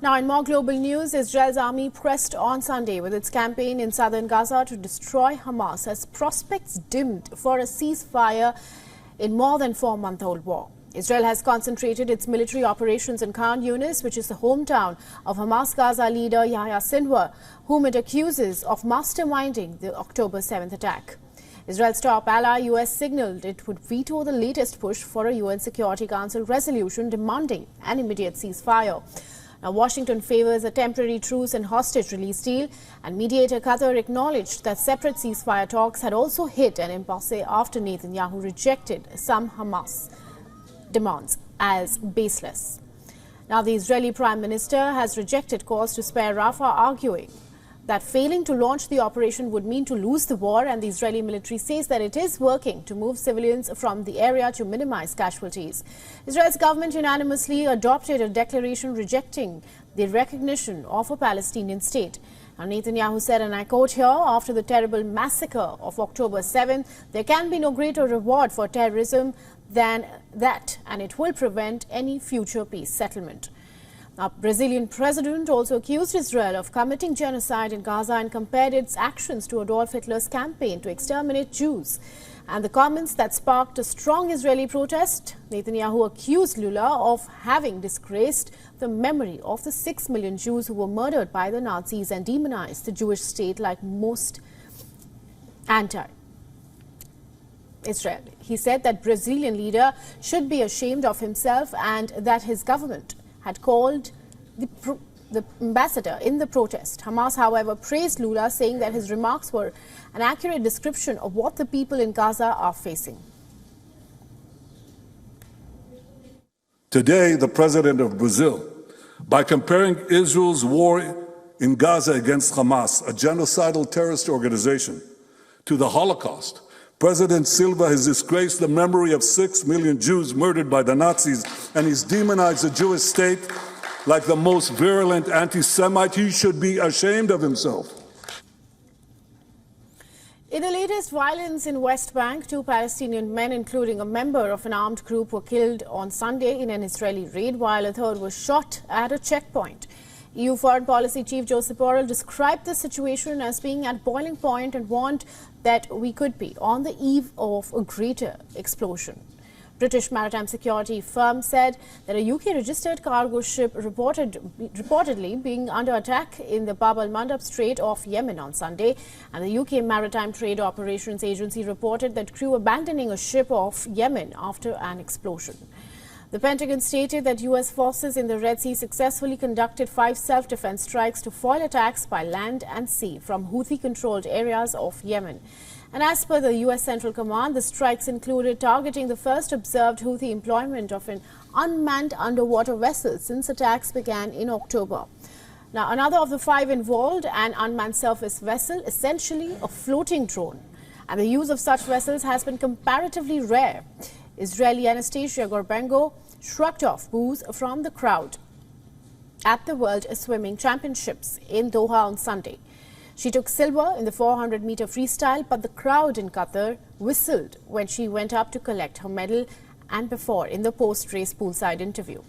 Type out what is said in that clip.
Now, in more global news, Israel's army pressed on Sunday with its campaign in southern Gaza to destroy Hamas as prospects dimmed for a ceasefire in more than 4-month-old war. Israel has concentrated its military operations in Khan Yunis, which is the hometown of Hamas Gaza leader Yahya Sinwar, whom it accuses of masterminding the October 7th attack. Israel's top ally, US, signaled it would veto the latest push for a UN Security Council resolution demanding an immediate ceasefire. Now, Washington favors a temporary truce and hostage release deal, and mediator Qatar acknowledged that separate ceasefire talks had also hit an impasse after Netanyahu rejected some Hamas demands as baseless. Now, the Israeli Prime Minister has rejected calls to spare Rafah, arguing that failing to launch the operation would mean to lose the war, and the Israeli military says that it is working to move civilians from the area to minimize casualties. Israel's government unanimously adopted a declaration rejecting the recognition of a Palestinian state. Now, Netanyahu said, and I quote here, after the terrible massacre of October 7th, there can be no greater reward for terrorism than that, and it will prevent any future peace settlement. Now, Brazilian president also accused Israel of committing genocide in Gaza and compared its actions to Adolf Hitler's campaign to exterminate Jews. And the comments that sparked a strong Israeli protest, Netanyahu accused Lula of having disgraced the memory of the 6 million Jews who were murdered by the Nazis and demonized the Jewish state like most anti-Israel. He said that Brazilian leader should be ashamed of himself and that his government had called the ambassador in the protest. Hamas, however, praised Lula, saying that his remarks were an accurate description of what the people in Gaza are facing. Today, the president of Brazil, by comparing Israel's war in Gaza against Hamas, a genocidal terrorist organization, to the Holocaust, President Silva has disgraced the memory of 6 million Jews murdered by the Nazis, and he's demonized the Jewish state like the most virulent anti-Semite. He should be ashamed of himself. In the latest violence in West Bank, 2 Palestinian men, including a member of an armed group, were killed on Sunday in an Israeli raid, while a third was shot at a checkpoint. EU Foreign Policy Chief Josep Borrell described the situation as being at boiling point and warned that we could be on the eve of a greater explosion. British maritime security firm said that a UK-registered cargo ship reportedly being under attack in the Bab al-Mandab Strait of Yemen on Sunday, and the UK Maritime Trade Operations Agency reported that crew abandoning a ship off Yemen after an explosion. The Pentagon stated that U.S. forces in the Red Sea successfully conducted 5 self-defense strikes to foil attacks by land and sea from Houthi-controlled areas of Yemen. And as per the U.S. Central Command, the strikes included targeting the first observed Houthi employment of an unmanned underwater vessel since attacks began in October. Now, another of the 5 involved, an unmanned surface vessel, essentially a floating drone. And the use of such vessels has been comparatively rare. Israeli Anastasia Gorbengo shrugged off boos from the crowd at the World Swimming Championships in Doha on Sunday. She took silver in the 400-meter freestyle, but the crowd in Qatar whistled when she went up to collect her medal and before in the post-race poolside interview.